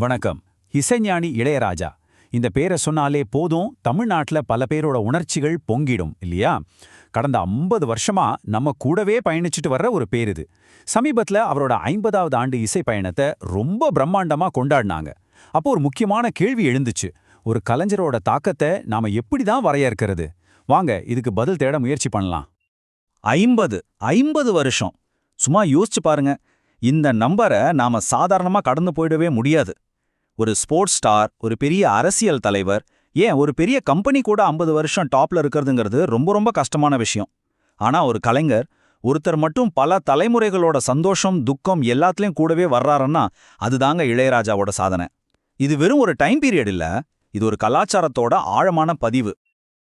வணக்கம். இசைஞானி இளையராஜா. இந்த பேரை சொன்னாலே போதும், தமிழ்நாட்டுல பல பேரோட உணர்ச்சிகள் பொங்கிடும் இல்லையா? கடந்த 50 வருஷமா நம்ம கூடவே பயணிச்சுட்டு வர்ற ஒரு பேர் இது. சமீபத்துல அவரோட 50வது ஆண்டு இசை பயணத்தை ரொம்ப பிரம்மாண்டமா கொண்டாடினாங்க. அப்போ ஒரு முக்கியமான கேள்வி எழுந்துச்சு. ஒரு கலைஞரோட தாக்கத்தை நாம எப்படி தான் வரையறுக்கிறது? வாங்க இதுக்கு பதில் தேட முயற்சி பண்ணலாம். 50 வருஷம். சும்மா யோசிச்சு பாருங்க. இந்த நம்பரை நாம சாதாரணமா கடந்து போயிடவே முடியாது. ஒரு ஸ்போர்ட்ஸ் ஸ்டார், ஒரு பெரிய அரசியல் தலைவர், ஏன் ஒரு பெரிய கம்பெனி கூட 50 வருஷம் டாப்ல இருக்கிறதுங்கிறது ரொம்ப ரொம்ப கஷ்டமான விஷயம். ஆனா ஒரு கலைஞர், ஒருத்தர் மட்டும் பல தலைமுறைகளோட சந்தோஷம், துக்கம் எல்லாத்துலயும் கூடவே வர்றாருன்னா அதுதாங்க இளையராஜாவோட சாதனை. இது வெறும் ஒரு டைம் பீரியட் இல்ல, இது ஒரு கலாச்சாரத்தோட ஆழமான பதிவு.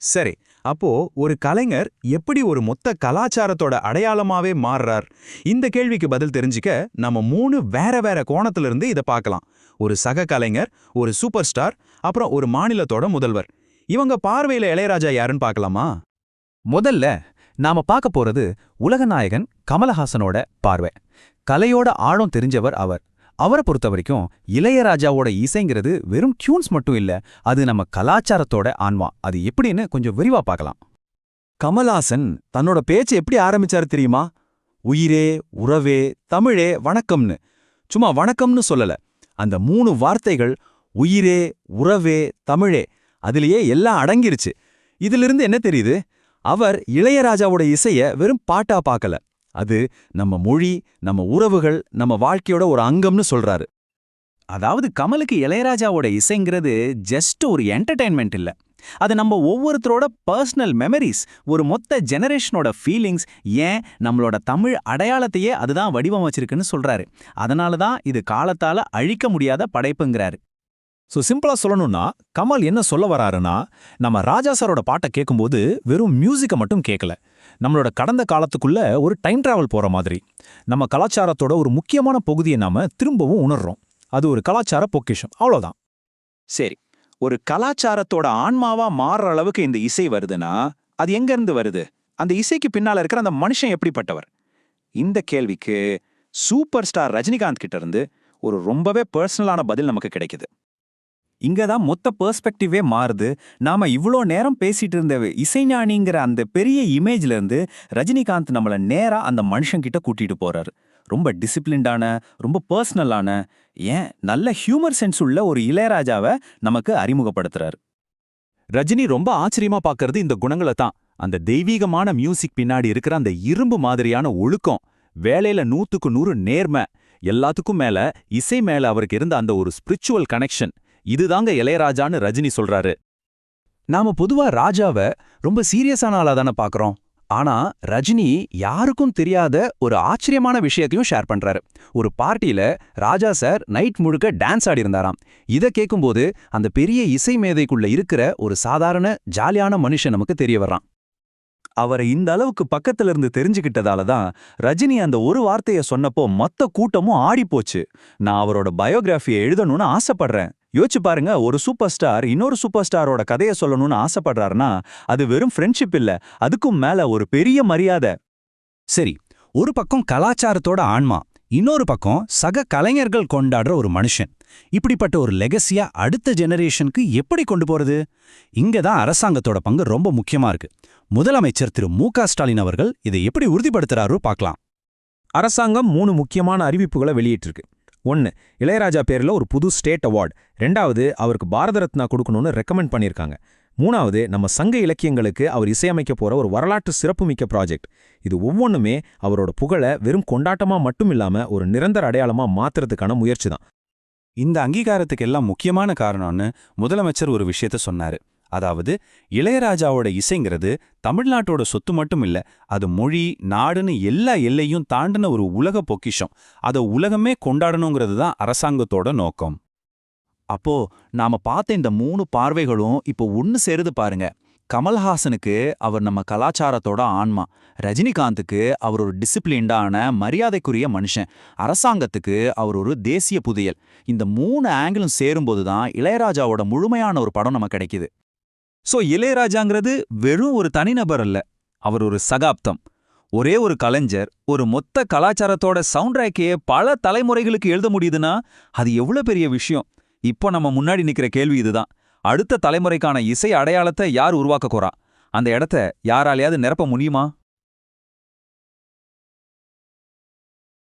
சரி, அப்போ ஒரு கலைஞர் எப்படி ஒரு மொத்த கலாச்சாரத்தோட அடையாளமாவே மாறுறார்? இந்த கேள்விக்கு பதில் தெரிஞ்சுக்க நம்ம 3 வேற வேற கோணத்திலிருந்து இதை பார்க்கலாம். ஒரு சக கலைஞர், ஒரு சூப்பர் ஸ்டார், அப்புறம் ஒரு மாநிலத்தோட முதல்வர். இவங்க பார்வையில இளையராஜா யாருன்னு பார்க்கலாமா? முதல்ல நாம பார்க்க போறது உலகநாயகன் கமலஹாசனோட பார்வை. கலையோட ஆழம் தெரிஞ்சவர் அவர். அவரை பொறுத்த வரைக்கும் இளையராஜாவோட இசைங்கிறது வெறும் டியூன்ஸ் மட்டும் இல்ல, அது நம்ம கலாச்சாரத்தோட ஆன்மா. அது எப்படின்னு கொஞ்சம் விரிவா பார்க்கலாம். கமல்ஹாசன் தன்னோட பேச்சை எப்படி ஆரம்பிச்சாரு தெரியுமா? உயிரே, உறவே, தமிழே, வணக்கம்னு. சும்மா வணக்கம்னு சொல்லல, அந்த 3 வார்த்தைகள் உயிரே, உறவே, தமிழே, அதிலேயே எல்லாம் அடங்கிருச்சு. இதிலிருந்து என்ன தெரியுது? அவர் இளையராஜாவோட இசைய வெறும் பாட்டா பார்க்கல, அது நம்ம மொழி, நம்ம உறவுகள், நம்ம வாழ்க்கையோட ஒரு அங்கம்னு சொல்றாரு. அதாவது கமலுக்கு இளையராஜாவோட இசைங்கிறது ஜஸ்ட் ஒரு என்டர்டெயின்மெண்ட் இல்ல, அது நம்ம ஒவ்வொருத்தரோட பர்சனல் மெமரிஸ், ஒரு மொத்த ஜெனரேஷனோட ஃபீலிங்ஸ், ஏன் நம்மளோட தமிழ் அடையாளத்தையே அதுதான் வடிவமைச்சிருக்குன்னு சொல்றாரு. அதனால தான் இது காலத்தால அழிக்க முடியாத படைப்புங்கிறாரு. சிம்பிளா சொல்லணும்னா கமல் என்ன சொல்ல வராருன்னா, நம்ம ராஜா சாரோட பாட்டை கேட்கும்போது வெறும் மியூசிக்கை மட்டும் கேட்கல, நம்மளோட கடந்த காலத்துக்குள்ள ஒரு டைம் டிராவல் போற மாதிரி. நம்ம கலாச்சாரத்தோட ஒரு முக்கியமான பகுதியை நாம திரும்பவும் உணர்றோம். அது ஒரு கலாச்சார பொக்கிஷம், அவ்வளோதான். சரி, ஒரு கலாச்சாரத்தோட ஆன்மாவா மாறுற அளவுக்கு இந்த இசை வருதுன்னா அது எங்க இருந்து வருது? அந்த இசைக்கு பின்னால இருக்கிற அந்த மனுஷன் எப்படிப்பட்டவர்? இந்த கேள்விக்கு சூப்பர் ஸ்டார் ரஜினிகாந்த் கிட்ட இருந்து ஒரு ரொம்பவே பர்சனலான பதில் நமக்கு கிடைக்குது. இங்கதான் மொத்த பெர்ஸ்பெக்டிவே மாறுது. நாம இவ்ளோ நேரம் பேசிட்டு இருந்த இசைஞானிங்கிற அந்த பெரிய இமேஜ்ல இருந்து ரஜினிகாந்த் நம்மள நேரா அந்த மனுஷங்கிட்ட கூட்டிட்டு போறாரு. ரொம்ப டிசிப்ளின்டான, ரொம்ப பர்சனலான, ஏன் நல்ல ஹியூமர் சென்ஸ் உள்ள ஒரு இளையராஜாவை நமக்கு அறிமுகப்படுத்துறாரு. ரஜினி ரொம்ப ஆச்சரியமா பார்க்கறது இந்த குணங்களை தான். அந்த தெய்வீகமான மியூசிக் பின்னாடி இருக்கிற அந்த இரும்பு மாதிரியான ஒழுக்கம், வேலையில 100க்கு 100 நேர்மை, எல்லாத்துக்கும் மேல இசை மேல அவருக்கு இருந்த அந்த ஒரு ஸ்பிரிச்சுவல் கனெக்ஷன். இதுதாங்க இளையராஜான்னு ரஜினி சொல்றாரு. நாம பொதுவா ராஜாவை ரொம்ப சீரியஸான ஆளா தானே பார்க்கறோம். ஆனா ரஜினி யாருக்கும் தெரியாத ஒரு ஆச்சரியமான விஷயத்தையும் ஷேர் பண்றாரு. ஒரு பார்ட்டியில ராஜா சார் நைட் முழுக்க டான்ஸ் ஆடி இருந்தாராம். இதை கேட்கும்போது அந்த பெரிய இசை மேதைக்குள்ள இருக்கிற ஒரு சாதாரண ஜாலியான மனுஷன் நமக்கு தெரிய வர்றான். அவரை இந்த அளவுக்கு பக்கத்துல இருந்து தெரிஞ்சுக்கிட்டதால தான் ரஜினி அந்த ஒரு வார்த்தையை சொன்னப்போ மொத்த கூட்டமும் ஆடிப்போச்சு. நான் அவரோட பயோகிராஃபியை எழுதணும்னு ஆசைப்படுறேன். யோசிச்சு பாருங்க, ஒரு சூப்பர் ஸ்டார் இன்னொரு சூப்பர் ஸ்டாரோட கதையை சொல்லணும்னு ஆசைப்படுறாருன்னா அது வெறும் ஃப்ரெண்ட்ஷிப் இல்ல, அதுக்கும் மேல ஒரு பெரிய மரியாதை. சரி, ஒரு பக்கம் கலாச்சாரத்தோட ஆன்மா, இன்னொரு பக்கம் சக கலைஞர்கள் கொண்டாடுற ஒரு மனுஷன். இப்படிப்பட்ட ஒரு லெகசியா அடுத்த ஜெனரேஷனுக்கு எப்படி கொண்டு போறது? இங்கதான் அரசாங்கத்தோட பங்கு ரொம்ப முக்கியமா இருக்கு. முதலமைச்சர் திரு மு.க. ஸ்டாலின் அவர்கள் இதை எப்படி உறுதிப்படுத்துறாரு பார்க்கலாம். அரசாங்கம் 3 முக்கியமான அறிவிப்புகளை வெளியிட்டிருக்கு. 1, இளையராஜா பேர்ல ஒரு புது ஸ்டேட் அவார்டு. 2வது, அவருக்கு பாரத ரத்னா கொடுக்கணும்னு ரெக்கமெண்ட் பண்ணியிருக்காங்க. 3வது, நம்ம சங்க இலக்கியங்களுக்கு அவர் இசையமைக்க போற ஒரு வரலாற்று சிறப்புமிக்க ப்ராஜெக்ட். இது ஒவ்வொன்றுமே அவரோட புகழை வெறும் கொண்டாட்டமா மட்டும் இல்லாம ஒரு நிரந்தர அடையாளமா மாத்துறதுக்கான முயற்சி தான். இந்த அங்கீகாரத்துக்கு எல்லாம் முக்கியமான காரணம்னு முதலமைச்சர் ஒரு விஷயத்த சொன்னாரு. அதாவது இளையராஜாவோட இசைங்கிறது தமிழ்நாட்டோட சொத்து மட்டும் இல்ல, அது மொழி, நாடுன்னு எல்லா எல்லையும் தாண்டின ஒரு உலக பொக்கிஷம். அதை உலகமே கொண்டாடணுங்கிறது தான் அரசாங்கத்தோட நோக்கம். அப்போ நாம பார்த்த இந்த 3 பார்வைகளும் இப்போ ஒன்னு சேருது பாருங்க. கமல்ஹாசனுக்கு அவர் நம்ம கலாச்சாரத்தோட ஆன்மா, ரஜினிகாந்துக்கு அவர் ஒரு டிசிப்ளின்டான மரியாதைக்குரிய மனுஷன், அரசாங்கத்துக்கு அவர் ஒரு தேசிய புதையல். இந்த 3 ஆங்கிளும் சேரும்போது தான் இளையராஜாவோட முழுமையான ஒரு படம் நமக்கு கிடைக்குது. இளையராஜாங்கிறது வெறும் ஒரு தனிநபர் அல்ல, அவர் ஒரு சகாப்தம். ஒரே ஒரு கலைஞர் ஒரு மொத்த கலாச்சாரத்தோட சவுண்ட் ட்ராக்கையே பல தலைமுறைகளுக்கு எழுத முடியுதுன்னா அது எவ்வளவு பெரிய விஷயம். இப்போ நம்ம முன்னாடி நிக்கிற கேள்வி இதுதான். அடுத்த தலைமுறைக்கான இசை அடையாளத்தை யார் உருவாக்க போறா? அந்த இடத்த யாராலையாவது நிரப்ப முடியுமா?